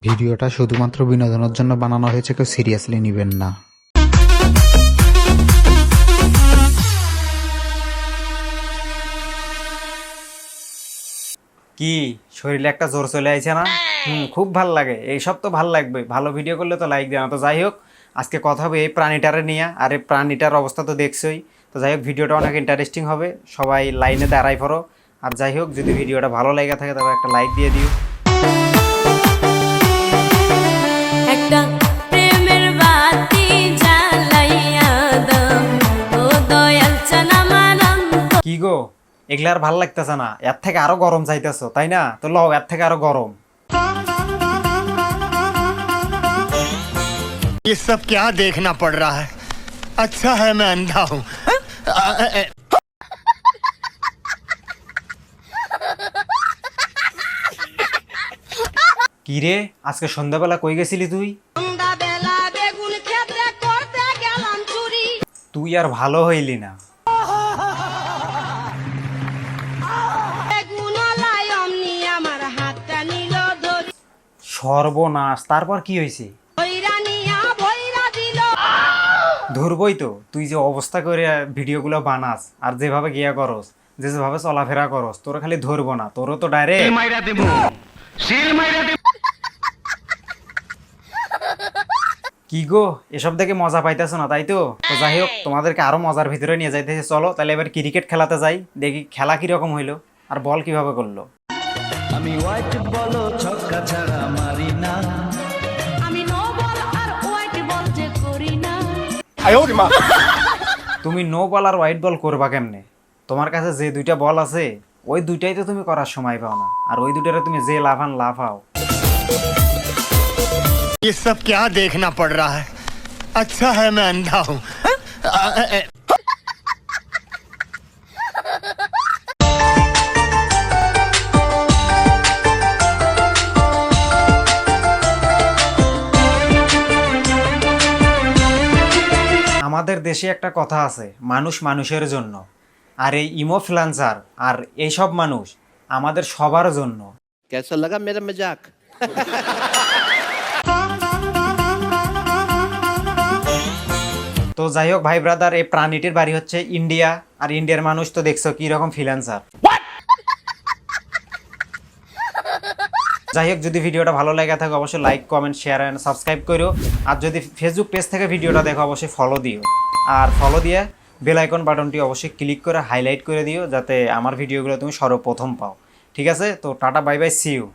ভিডিওটা শুধুমাত্র বিনোদনের জন্য বানানো হয়েছে, কেউ সিরিয়াসলি নেবেন না। কি শরীরে একটা জোর চলে আইছে না? খুব ভাল লাগে। এইসব তো ভাল লাগবে, ভালো ভিডিও করলে তো লাইক দেয় না। তো যাই হোক, আজকে কথা হবে এই প্রাণীটারে নিয়ে। আর এই প্রাণীটার অবস্থা তো দেখছোই। তো যাই হোক, ভিডিওটা অনেক ইন্টারেস্টিং হবে, সবাই লাইনে দাঁড়াই পড়ো। আর যাই হোক, যদি ভিডিওটা ভালো লেগে থাকে তবে একটা লাইক দিয়ে দিও। একটা প্রেমের বাতি জ্বালাইয়া দাও ও দয়াল চানা মানন্ত। কি গো, এগুলা আর ভাল লাগতেছে না? এর থেকে আরো গরম চাইতেছো তাই না? তো লও, এর থেকে আরো গরম। ये सब क्या देखना पड़ रहा है? अच्छा है मैं अंधा हूँ। কি রে, আজকে সন্ধ্যাবেলা কই গেছিলি তুই? সন্ধ্যাবেলা বেগুন ক্ষেত্রে করতে গেলাম চুরি। তুই আর ভালো হইলি না। বেগুন লাই অমনি আমার হাতটা নিল ধরি, সর্বনাশ! তারপর কি হয়েছে? ভৈরা নিয়া ভৈরা দিল। ধরবই তো, তুই যে অবস্থা করে ভিডিওগুলো বানাস আর যেভাবে গিয়া করস, যেভাবে চলাফেরা করস, তোর খালি ধরবো না, তোরও তো ডাইরেক্ট। কি গো, এসব দেখে মজা পাইতেছো না তাই তো? তো যাই হোক, তোমাদেরকে আরো মজার ভিতরে নিয়ে যাইতেছে। চলো তাহলে এবার ক্রিকেট খেলাতে যাই, দেখি খেলা কিরকম হইলো আর বল কিভাবে করলো। আমি নো বল আর হোয়াইট বল যে করি না। তুমি নো বল আর হোয়াইট বল করবা কেমনে? তোমার কাছে যে দুইটা বল আছে, ওই দুইটাই তো তুমি করার সময় পাও না, আর ওই দুইটারে তুমি যে লাফান লাফাও। ये सब क्या देखना पड़ रहा है? अच्छा है मैं अंधा हूँ। আমাদের দেশে একটা কথা আছে, মানুষ মানুষের জন্য। আর এই ইমোফ্লুয়েন্সার আর এইসব মানুষ আমাদের সবার জন্য। कैसा लगा मेरा मजाक? তো যাই হোক ভাই ব্রাদার, এই প্রাণীটির বাড়ি হচ্ছে ইন্ডিয়া। আর ইন্ডিয়ার মানুষ তো দেখছো কি রকম ফ্রিল্যান্সার। যাই হোক, যদি ভিডিওটা ভালো লাগে থাকে অবশ্যই like, comment, share and subscribe করো। আর যদি ফেসবুক পেজ থেকে ভিডিওটা দেখো অবশ্যই ফলো দিও। আর ফলো দিয়ে বেল আইকন বাটনটি অবশ্যই ক্লিক করে হাইলাইট করে দিও, যাতে আমার ভিডিওগুলো তুমি সর্বপ্রথম পাও। ঠিক আছে, তো tata, bye bye, see you.